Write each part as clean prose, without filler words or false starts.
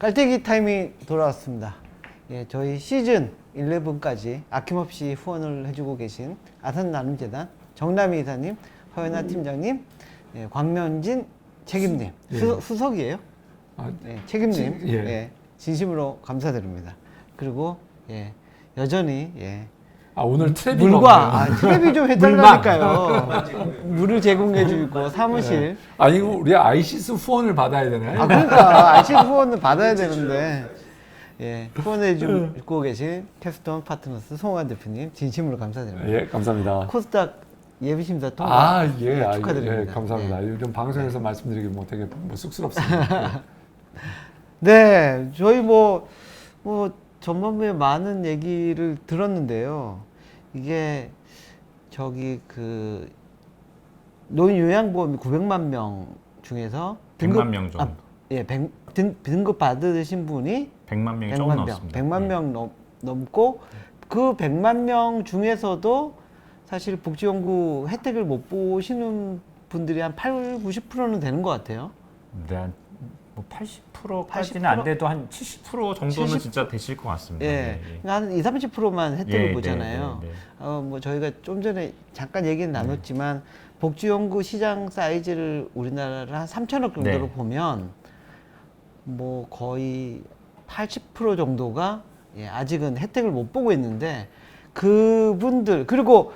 깔때기 타임이 돌아왔습니다. 예, 저희 시즌 11까지 아낌없이 후원을 해주고 계신 아산나눔재단 정남희 이사님, 허연아 팀장님, 예, 광명진 책임님, 예. 수석이에요. 예, 책임님, 예. 예, 진심으로 감사드립니다. 그리고 예, 여전히 예, 오늘 트랩이 물과 트랩이 좀 해달라니까요. 물을 제공해주고 사무실. 아니 우리 아이시스 후원을 받아야 되나요? 그러니까 아이시 후원을 받아야 되는데 예, 후원해주고 계신 캐스톤 파트너스 송환 대표님 진심으로 감사드립니다. 예, 감사합니다. 코스닥 예비심사 통과 축하드립니다. 예, 감사합니다. 예. 요즘 방송에서 말씀드리기 뭐 되게 쑥스럽습니다. 네, 저희 뭐 전반부에 많은 얘기를 들었는데요. 이게 저기 그 노인 요양보험이 900만 명 중에서 100만 명 정도. 등급 받으신 분이 100만 명이 조금 넘습니다. 100만 명 넘고 그 100만 명 중에서도 사실 복지연구 혜택을 못 보시는 분들이 한 90%는 되는 것 같아요. 네, 뭐 80%까지는 안 돼도 한 70% 정도는 70%? 진짜 되실 것 같습니다. 예, 한 20-30%만 혜택을 예, 보잖아요. 네, 네, 뭐 저희가 좀 전에 잠깐 얘기는 나눴지만 복지연구 시장 사이즈를 우리나라를 한 3천억 정도로 네. 보면 뭐 거의 80% 정도가 예, 아직은 혜택을 못 보고 있는데 그분들 그리고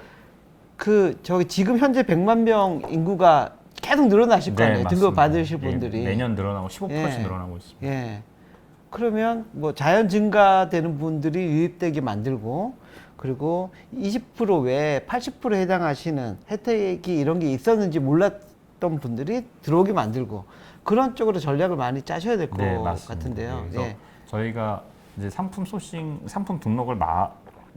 저기 지금 현재 100만 명 인구가 계속 늘어나실 거 아니에요. 등급 받으실 분들이. 매년 늘어나고 15%씩 예. 늘어나고 있습니다. 예. 그러면 뭐 자연 증가되는 분들이 유입되게 만들고 그리고 20% 외에 80%에 해당하시는 혜택이 이런 게 있었는지 몰랐던 분들이 들어오게 만들고 그런 쪽으로 전략을 많이 짜셔야 될 것 같은데요. 그래서 예. 저희가 이제 상품 소싱, 상품 등록을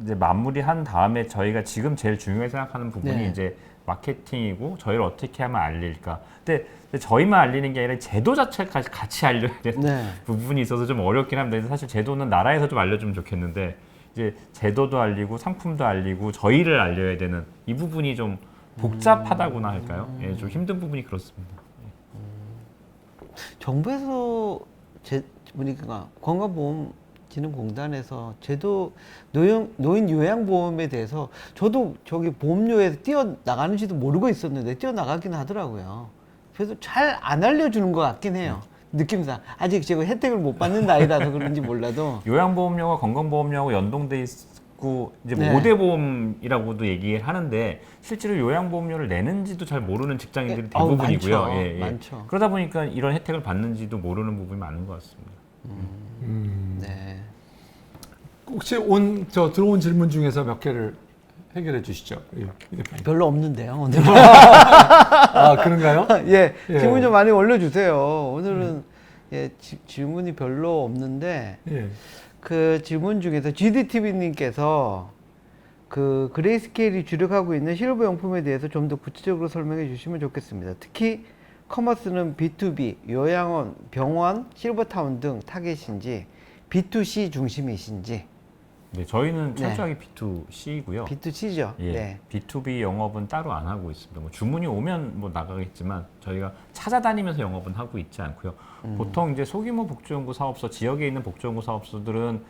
이제 마무리한 다음에 저희가 지금 제일 중요하게 생각하는 부분이 네. 이제 마케팅이고 저희를 어떻게 하면 알릴까. 근데 저희만 알리는 게 아니라 제도 자체까지 같이 알려야 되는 네. 부분이 있어서 좀 어렵긴 합니다. 그래서 사실 제도는 나라에서 좀 알려주면 좋겠는데 이제 제도도 알리고 상품도 알리고 저희를 알려야 되는 이 부분이 좀 복잡하다고나 할까요? 예, 좀 힘든 부분이 그렇습니다. 정부에서 보니까 건강보험진흥공단에서 제도 노인 요양보험에 대해서 저도 저기 보험료에서 뛰어나가는지도 모르고 있었는데 뛰어나가긴 하더라고요. 그래서 잘 안 알려주는 것 같긴 해요. 느낌상 아직 제가 혜택을 못 받는 나이라서 그런지 몰라도 요양보험료와 건강보험료하고 연동돼 있고 이제 네. 5대 보험이라고도 얘기를 하는데 실제로 요양보험료를 내는지도 잘 모르는 직장인들이 대부분이고요. 많죠. 많죠. 그러다 보니까 이런 혜택을 받는지도 모르는 부분이 많은 것 같습니다. 네. 혹시 들어온 질문 중에서 몇 개를 해결해 주시죠. 별로 없는데요 오늘. 그런가요? 예, 예. 질문 좀 많이 올려주세요. 오늘은 예, 질문이 별로 없는데 예. 그 질문 중에서 GDTV님께서 그 그레이스케일이 주력하고 있는 실버 용품에 대해서 좀 더 구체적으로 설명해 주시면 좋겠습니다. 특히 커머스는 B2B, 요양원, 병원, 실버타운 등 타겟인지 B2C 중심이신지. 네, 저희는 네. 철저하게 B2C이고요. B2C죠. 예, 네. B2B 영업은 따로 안 하고 있습니다. 뭐 주문이 오면 뭐 나가겠지만 저희가 찾아다니면서 영업은 하고 있지 않고요. 보통 이제 소규모 복지연구 사업소, 지역에 있는 복지연구 사업소들은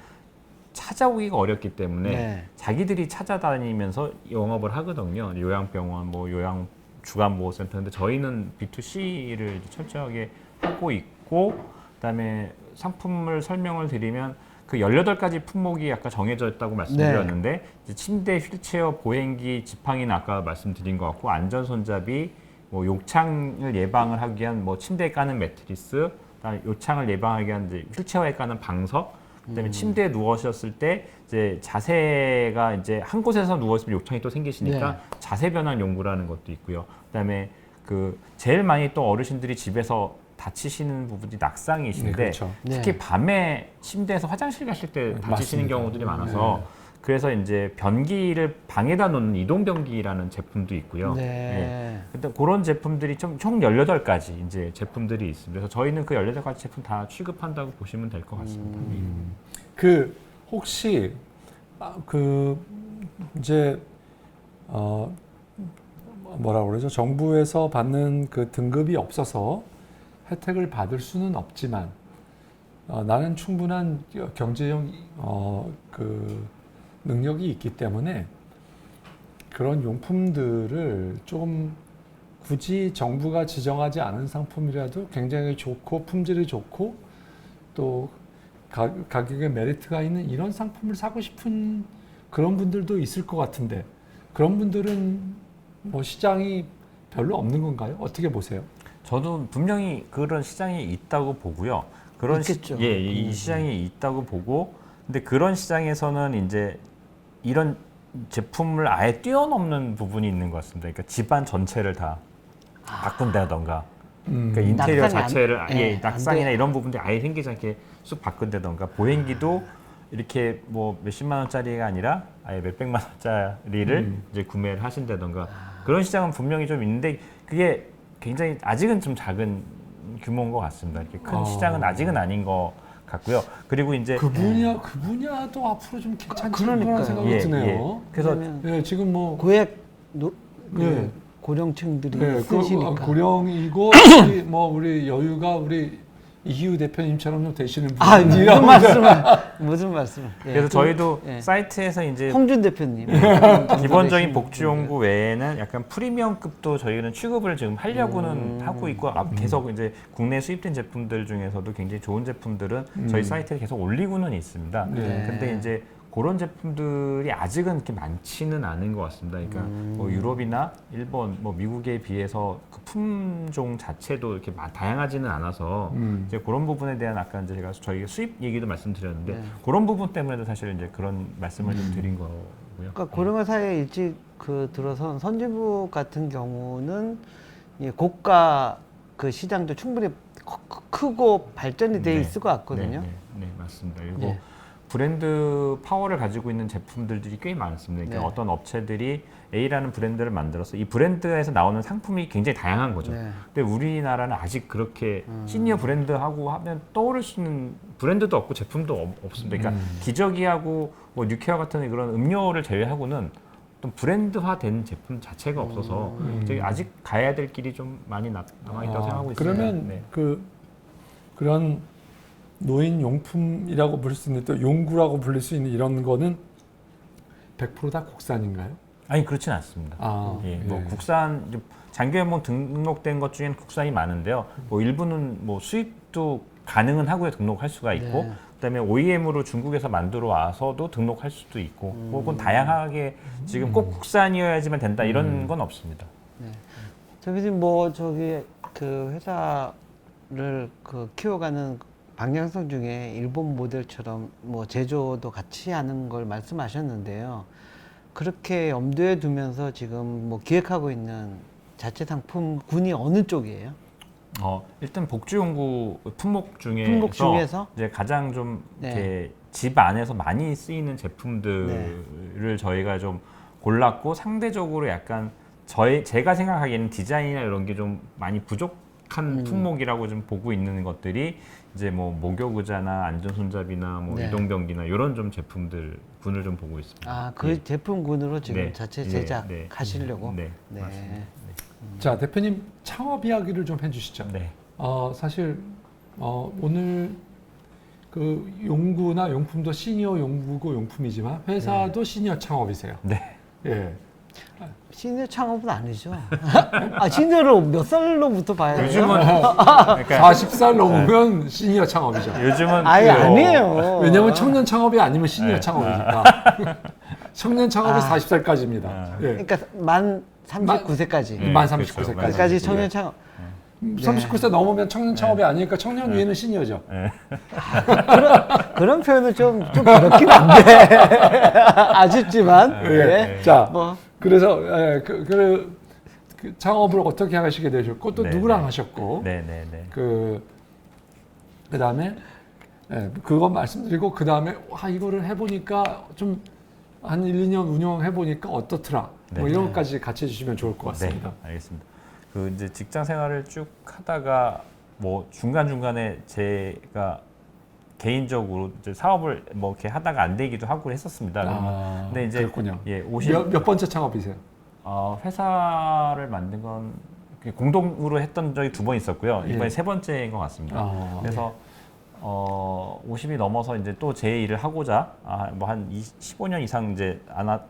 찾아오기가 어렵기 때문에 네. 자기들이 찾아다니면서 영업을 하거든요. 요양병원, 뭐 요양 주간보호센터인데 저희는 B2C를 철저하게 하고 있고, 그다음에 상품을 설명을 드리면 그 18가지 품목이 아까 정해져 있다고 말씀드렸는데 이제 침대, 휠체어, 보행기, 지팡이는 아까 말씀드린 것 같고 안전손잡이, 뭐 욕창을 예방을 하기 위한 뭐 침대에 까는 매트리스, 그다음에 욕창을 예방하기 위한 이제 휠체어에 까는 방석, 그다음에 침대에 누워셨을 때 이제 자세가 이제 한 곳에서 누워 있으면 욕창이 또 생기시니까 네. 자세 변환 연구라는 것도 있고요. 그다음에 그 제일 많이 또 어르신들이 집에서 다치시는 부분이 낙상이신데 네, 그렇죠. 특히 네. 밤에 침대에서 화장실 가실 때 다치시는 맞습니다. 경우들이 많아서 그래서 이제 변기를 방에다 놓는 이동 변기라는 제품도 있고요. 네. 근데 그런 제품들이 총 18가지 이제 제품들이 있습니다. 그래서 저희는 그 18가지 제품 다 취급한다고 보시면 될 것 같습니다. 그 혹시 이제 뭐라고 그러죠? 정부에서 받는 그 등급이 없어서 혜택을 받을 수는 없지만 나는 충분한 경제적 그 능력이 있기 때문에 그런 용품들을 좀 굳이 정부가 지정하지 않은 상품이라도 굉장히 좋고 품질이 좋고 또 가격에 메리트가 있는 이런 상품을 사고 싶은 그런 분들도 있을 것 같은데 그런 분들은 뭐 시장이 별로 없는 건가요? 어떻게 보세요? 저도 분명히 그런 시장이 있다고 보고요. 그런 있겠죠. 이 시장이 있다고 보고, 근데 그런 시장에서는 이제 이런 제품을 아예 뛰어넘는 부분이 있는 것 같습니다. 그러니까 집안 전체를 다 바꾼다던가, 그러니까 인테리어 낙상이 자체를 안- 아예 예, 낙상이나 안 돼. 이런 부분들이 아예 생기지 않게 쑥 바꾼다던가, 보행기도 이렇게 뭐 몇십만 원짜리가 아니라 아예 몇백만 원짜리를 이제 구매를 하신다던가, 그런 시장은 분명히 좀 있는데 그게 굉장히 아직은 좀 작은 규모인 것 같습니다. 이렇게 큰 시장은 아직은 아닌 것 같고요. 그리고 이제 그 분야도 앞으로 좀 괜찮지 그러니까요. 않나 생각이 예, 드네요. 그래서 왜냐면 예, 지금 뭐 고액 예. 고령층들이 네, 쓰시니까. 고령이고 우리 여유가 우리 이기우 대표님처럼 좀 되시는 아, 분이라고 무슨 말씀을? 예. 그래서 저희도 예. 사이트에서 이제 홍준 대표님. 기본적인 복지용구 외에는 약간 프리미엄급도 저희는 취급을 지금 하려고는 하고 있고, 계속 이제 국내 수입된 제품들 중에서도 굉장히 좋은 제품들은 저희 사이트에 계속 올리고는 있습니다. 네. 근데 이제 그런 제품들이 아직은 그렇게 많지는 않은 것 같습니다. 그러니까 뭐 유럽이나 일본, 뭐 미국에 비해서 그 품종 자체도 이렇게 다양하지는 않아서 이제 그런 부분에 대한 아까 이제 제가 저희 수입 얘기도 말씀드렸는데 네. 그런 부분 때문에도 사실 이제 그런 말씀을 좀 드린 거고요. 그러니까 고령화 사회에 일찍 들어선 선진국 같은 경우는 이 고가 그 시장도 충분히 크고 발전이 돼 네. 있을 것 같거든요. 네, 맞습니다. 그리고 네. 브랜드 파워를 가지고 있는 제품들이 꽤 많습니다. 그러니까 네. 어떤 업체들이 A라는 브랜드를 만들어서 이 브랜드에서 나오는 상품이 굉장히 다양한 거죠. 네. 근데 우리나라는 아직 그렇게 시니어 브랜드하고 하면 떠오를 수 있는 브랜드도 없고 제품도 없습니다. 그러니까 기저귀하고 뭐 뉴케어 같은 그런 음료를 제외하고는 어떤 브랜드화된 제품 자체가 없어서 저희 아직 가야 될 길이 좀 많이 남아있다고 생각하고 있습니다. 그러면 네. 그런 노인 용품이라고 부를 수 있는 또 용구라고 불릴 수 있는 이런 거는 100% 다 국산인가요? 아니 그렇진 않습니다. 아, 예, 뭐 예. 국산 장기회복 등록된 것 중에는 국산이 많은데요. 뭐 일부는 뭐 수입도 가능은 하고요, 등록할 수가 있고, 네. 그다음에 OEM으로 중국에서 만들어 와서도 등록할 수도 있고, 혹은 다양하게 지금 꼭 국산이어야지만 된다 이런 건 없습니다. 저기 그 회사를 키워가는 방향성 중에 일본 모델처럼 뭐 제조도 같이 하는 걸 말씀하셨는데요. 그렇게 염두에 두면서 지금 뭐 기획하고 있는 자체 상품군이 어느 쪽이에요? 일단 복지용구 품목 품목 중에서? 이제 가장 좀 네. 이렇게 집 안에서 많이 쓰이는 제품들을 저희가 좀 골랐고, 상대적으로 약간 제가 생각하기에는 디자인이나 이런 게 좀 많이 부족한 품목이라고 좀 보고 있는 것들이 이제 뭐 목욕의자나 안전손잡이나 뭐 네. 유동변기나 이런 좀 제품들 군을 좀 보고 있습니다. 아, 그 예. 제품군으로 지금 네. 자체 네. 제작하시려고? 네. 맞습니다. 자, 대표님 창업 이야기를 좀 해주시죠. 네. 사실 오늘 그 용구나 용품도 시니어 용구고 용품이지만 회사도 시니어 창업이세요. 네. 예. 시니어 창업은 아니죠. 아, 시니어로 몇 살로부터 봐야 돼요? 요즘은 그러니까 40살 넘으면 시니어 창업이죠. 요즘은 아예 그 아니에요. 왜냐하면 청년 창업이 아니면 시니어 네. 창업이니까. 청년 창업이 40살까지입니다. 예. 그러니까 만 39세까지. 네, 만 그렇죠. 39세까지. 까지 청년 창업. 39세 넘으면 청년 창업이 아니니까 청년 위에는 시니어죠. 그런 표현은 좀 그렇긴 한데. 아쉽지만. 예. 예. 자, 뭐. 그래서 그 창업을 어떻게 하시게 되셨고 또 네, 누구랑 네. 하셨고 네네네. 그다음에 그거 말씀드리고 그다음에 이거를 해보니까 좀 한 1, 2년 운영해 보니까 어떻더라. 뭐 네. 이런 것까지 같이 해주시면 좋을 것 같습니다. 네, 알겠습니다. 그 이제 직장 생활을 쭉 하다가 뭐 중간 중간에 제가 개인적으로 이제 사업을 뭐 이렇게 하다가 안 되기도 하고 했었습니다. 근데 이제 그렇군요. 예, 몇 번째 창업이세요? 회사를 만든 건 공동으로 했던 적이 2번 있었고요. 예. 이번에 3번째인 것 같습니다. 그래서 50이 넘어서 이제 또 제 일을 하고자 뭐 한 15년 이상 이제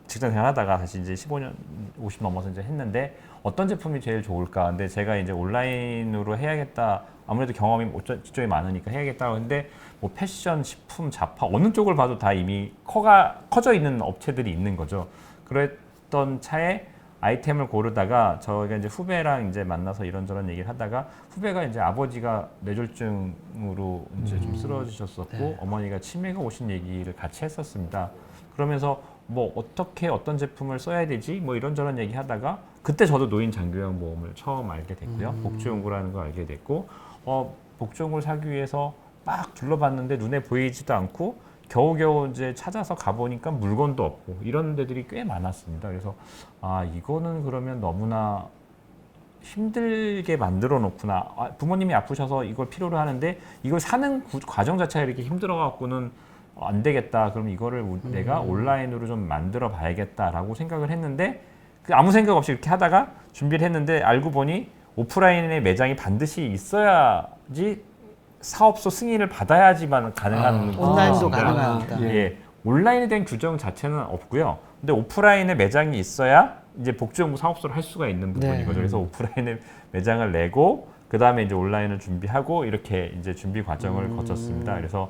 직장 생활하다가 다시 이제 15년 50 넘어서 이제 했는데 어떤 제품이 제일 좋을까? 근데 제가 이제 온라인으로 해야겠다. 아무래도 경험이 이쪽이 많으니까 해야겠다고 했는데 뭐 패션, 식품, 잡화 어느 쪽을 봐도 다 이미 커져 있는 업체들이 있는 거죠. 그랬던 차에 아이템을 고르다가 저희가 이제 후배랑 이제 만나서 이런저런 얘기를 하다가 후배가 이제 아버지가 뇌졸중으로 이제 좀 쓰러지셨었고 네. 어머니가 치매가 오신 얘기를 같이 했었습니다. 그러면서 뭐 어떻게 어떤 제품을 써야 되지 뭐 이런저런 얘기 하다가 그때 저도 노인 장기요양보험을 처음 알게 됐고요. 복지연구라는 걸 알게 됐고 복지연구를 사기 위해서 막 둘러봤는데 눈에 보이지도 않고 겨우겨우 이제 찾아서 가보니까 물건도 없고 이런 데들이 꽤 많았습니다. 그래서 이거는 그러면 너무나 힘들게 만들어 놓구나. 부모님이 아프셔서 이걸 필요로 하는데 이걸 사는 과정 자체가 이렇게 힘들어 갖고는 안 되겠다. 그럼 이거를 내가 온라인으로 좀 만들어 봐야겠다라고 생각을 했는데 아무 생각 없이 이렇게 하다가 준비를 했는데 알고 보니 오프라인의 매장이 반드시 있어야지 사업소 승인을 받아야지만 가능한 온라인도 것입니다. 가능합니다. 예, 온라인에 대한 규정 자체는 없고요. 근데 오프라인에 매장이 있어야 이제 복지연구 사업소를 할 수가 있는 부분이거든요. 네. 그래서 오프라인에 매장을 내고 그 다음에 이제 온라인을 준비하고 이렇게 이제 준비 과정을 거쳤습니다. 그래서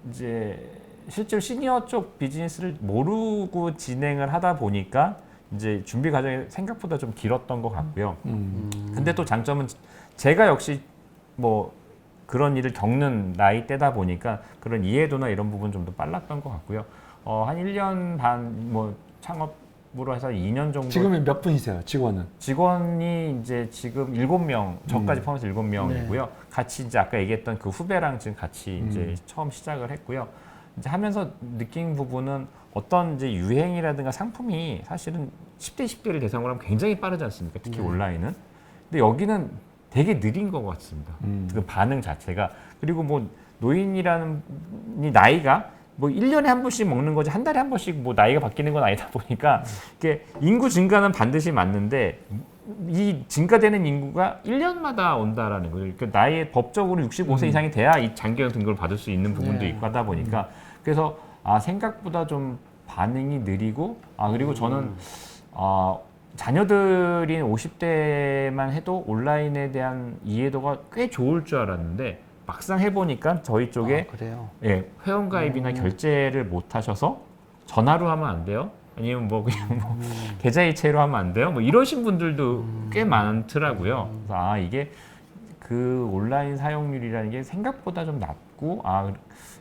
이제 실제로 시니어 쪽 비즈니스를 모르고 진행을 하다 보니까 이제 준비 과정이 생각보다 좀 길었던 것 같고요. 근데 또 장점은 제가 역시 뭐 그런 일을 겪는 나이대다 보니까 그런 이해도나 이런 부분 좀 더 빨랐던 것 같고요. 한 1년 반 뭐 창업으로 해서 2년 정도. 지금은 몇 분이세요, 직원은? 직원이 이제 지금 7명, 저까지 포함해서 7명이고요. 네. 같이 이제 아까 얘기했던 그 후배랑 지금 같이 이제 처음 시작을 했고요. 이제 하면서 느낀 부분은 어떤 이제 유행이라든가 상품이 사실은 10대, 20대를 대상으로 하면 굉장히 빠르지 않습니까? 특히 온라인은. 근데 여기는 되게 느린 것 같습니다. 그 반응 자체가. 그리고 뭐 노인이라는 이 나이가 뭐 1년에 한 번씩 먹는 거지 한 달에 한 번씩 뭐 나이가 바뀌는 건 아니다 보니까 이게 인구 증가는 반드시 맞는데 이 증가되는 인구가 1년마다 온다라는 거죠. 그러니까 나이 법적으로 65세 이상이 돼야 이 장기요양 등급을 받을 수 있는 부분도 있고 하다 보니까 그래서 생각보다 좀 반응이 느리고 그리고 저는 자녀들인 50대만 해도 온라인에 대한 이해도가 꽤 좋을 줄 알았는데 막상 해보니까 저희 쪽에 그래요. 회원가입이나 결제를 못 하셔서 전화로 하면 안 돼요? 아니면 뭐 그냥 뭐 계좌이체로 하면 안 돼요? 뭐 이러신 분들도 꽤 많더라고요. 그래서 이게 그 온라인 사용률이라는 게 생각보다 좀 낮고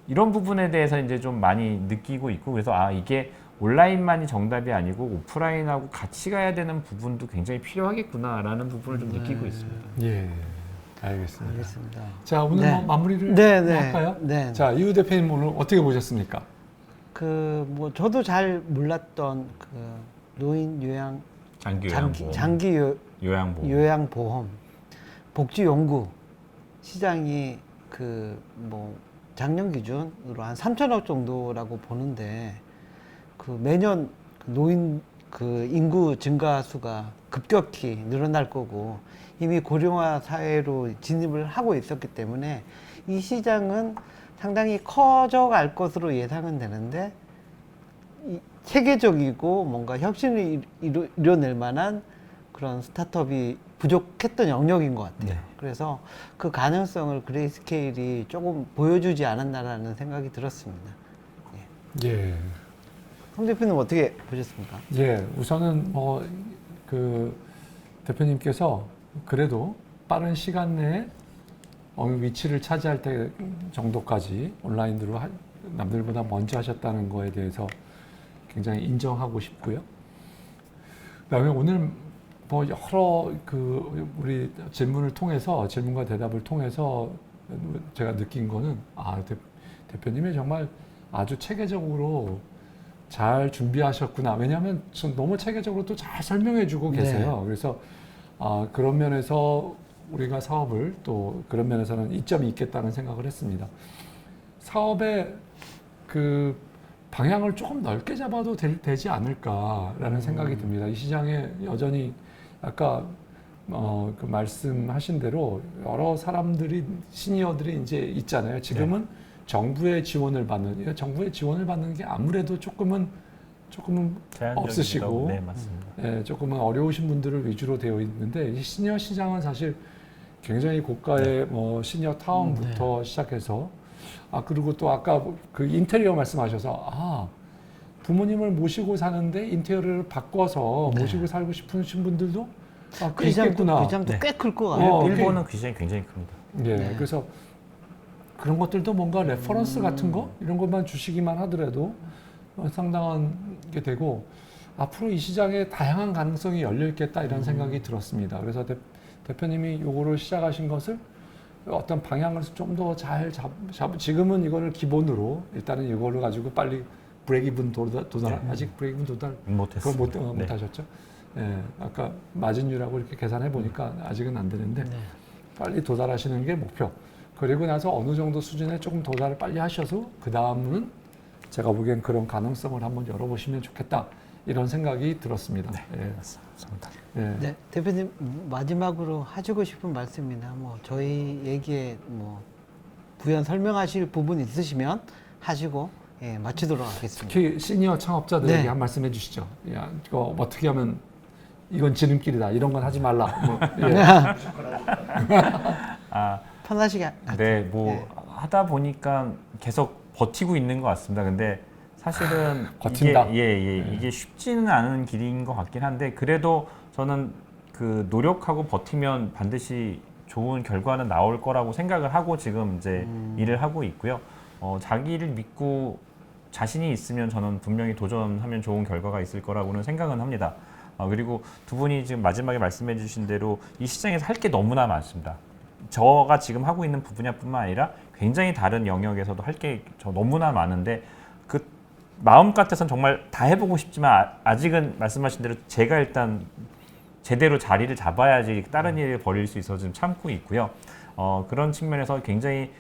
이런 부분에 대해서 이제 좀 많이 느끼고 있고 그래서 이게 온라인만이 정답이 아니고 오프라인하고 같이 가야 되는 부분도 굉장히 필요하겠구나라는 부분을 좀 느끼고 있습니다. 예, 알겠습니다. 알겠습니다. 자, 오늘 네. 뭐 마무리를 네, 네. 할까요? 네. 자, 이우 대표님 오늘 어떻게 보셨습니까? 뭐 저도 잘 몰랐던 그 노인 요양 장기요양보험, 장기 요양보험. 요양보험 복지 연구 시장이 그 뭐 작년 기준으로 한 3천억 정도라고 보는데 그 매년 노인 그 인구 증가 수가 급격히 늘어날 거고 이미 고령화 사회로 진입을 하고 있었기 때문에 이 시장은 상당히 커져갈 것으로 예상은 되는데 체계적이고 뭔가 혁신을 이뤄낼 만한 그런 스타트업이 부족했던 영역인 것 같아요. 네. 그래서 그 가능성을 그레이스케일이 조금 보여주지 않았나라는 생각이 들었습니다. 예. 홍 대표님 어떻게 보셨습니까? 예, 우선은 뭐 그 대표님께서 그래도 빠른 시간 내에 어느 위치를 차지할 때 정도까지 온라인으로 남들보다 먼저 하셨다는 거에 대해서 굉장히 인정하고 싶고요. 그다음에 오늘 뭐 여러 그 우리 질문과 대답을 통해서 제가 느낀 거는 대표님이 정말 아주 체계적으로 잘 준비하셨구나. 왜냐하면 너무 체계적으로 또 잘 설명해주고 계세요. 네. 그래서 그런 면에서 우리가 사업을 또 그런 면에서는 이점이 있겠다는 생각을 했습니다. 사업의 그 방향을 조금 넓게 잡아도 되지 않을까라는 생각이 듭니다. 이 시장에 여전히 아까 그 말씀하신 대로 여러 사람들이 시니어들이 이제 있잖아요. 지금은 정부의 지원을 받는 정부의 지원을 받는 게 아무래도 조금은 제한적이기도 없으시고 하고, 네, 맞습니다. 예, 조금은 어려우신 분들을 위주로 되어 있는데 이 시니어 시장은 사실 굉장히 고가의 뭐 시니어 타운부터 시작해서 그리고 또 아까 그 인테리어 말씀하셔서 부모님을 모시고 사는데 인테리어를 바꿔서 모시고 살고 싶으신 분들도 꽤 있겠구나. 그 장도 네. 꽤 클 것 같아요. 일본은 그 시장이 굉장히 큽니다. 예, 네. 그래서 그런 것들도 뭔가 레퍼런스 같은 거 이런 것만 주시기만 하더라도 상당한 게 되고 앞으로 이 시장에 다양한 가능성이 열려 있겠다 이런 생각이 들었습니다. 그래서 대표님이 요거를 시작하신 것을 어떤 방향을 좀 더 잘 지금은 이거를 기본으로 일단은 이거를 가지고 빨리 브레이크이븐 도달 아직 브레이크이븐 도달 못했습니다. 그건 못 하셨죠? 예, 아까 마진율하고 이렇게 계산해 보니까 아직은 안 되는데 네. 빨리 도달하시는 게 목표. 그리고 나서 어느 정도 수준에 조금 도달을 빨리 하셔서 그 다음은 제가 보기엔 그런 가능성을 한번 열어보시면 좋겠다 이런 생각이 들었습니다. 네, 예. 맞습니다. 예. 네, 대표님 마지막으로 하시고 싶은 말씀이나 뭐 저희 얘기에 뭐 부연 설명하실 부분 있으시면 하시고 마치도록 하겠습니다. 특히 시니어 창업자들에게 네. 한 말씀 해주시죠. 야, 이거 어떻게 하면 이건 지름길이다. 이런 건 하지 말라. 뭐, 예. 편하시게 네, 뭐 네. 하다 보니까 계속 버티고 있는 것 같습니다. 근데 사실은 버틴다. 이게 쉽지는 않은 길인 것 같긴 한데 그래도 저는 그 노력하고 버티면 반드시 좋은 결과는 나올 거라고 생각을 하고 지금 이제 일을 하고 있고요. 자기를 믿고 자신이 있으면 저는 분명히 도전하면 좋은 결과가 있을 거라고는 생각은 합니다. 그리고 두 분이 지금 마지막에 말씀해 주신 대로 이 시장에서 할 게 너무나 많습니다. 저가 지금 하고 있는 분야뿐만 아니라 굉장히 다른 영역에서도 할 게 너무나 많은데 그 마음 같아서는 정말 다 해보고 싶지만 아직은 말씀하신 대로 제가 일단 제대로 자리를 잡아야지 다른 일을 벌일 수 있어서 지금 참고 있고요. 그런 측면에서 굉장히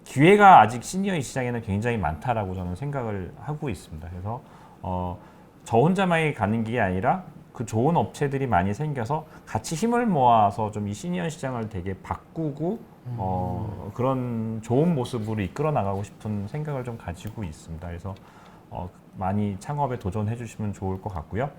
기회가 아직 시니어 이 시장에는 굉장히 많다라고 저는 생각을 하고 있습니다. 그래서 저 혼자만이 가는 게 아니라 그 좋은 업체들이 많이 생겨서 같이 힘을 모아서 좀 이 시니어 시장을 되게 바꾸고 그런 좋은 모습으로 이끌어 나가고 싶은 생각을 좀 가지고 있습니다. 그래서 많이 창업에 도전해 주시면 좋을 것 같고요.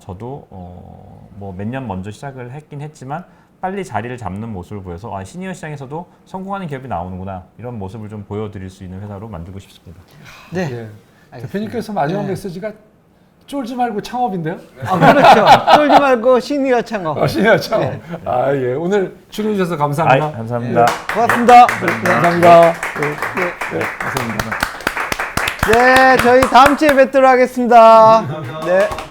저도 뭐 몇 년 먼저 시작을 했긴 했지만 빨리 자리를 잡는 모습을 보여서 시니어 시장에서도 성공하는 기업이 나오는구나 이런 모습을 좀 보여드릴 수 있는 회사로 만들고 싶습니다. 네. 예. 알겠습니다. 대표님께서 마지막 네. 메시지가 쫄지 말고 창업인데요? 그렇죠. 쫄지 말고 시니어 창업. 시니어 창업. 예. 오늘 출연해 주셔서 감사합니다. 감사합니다. 고맙습니다. 감사합니다. 감사합니다. 네, 저희 다음 주에 뵙도록 하겠습니다. 네.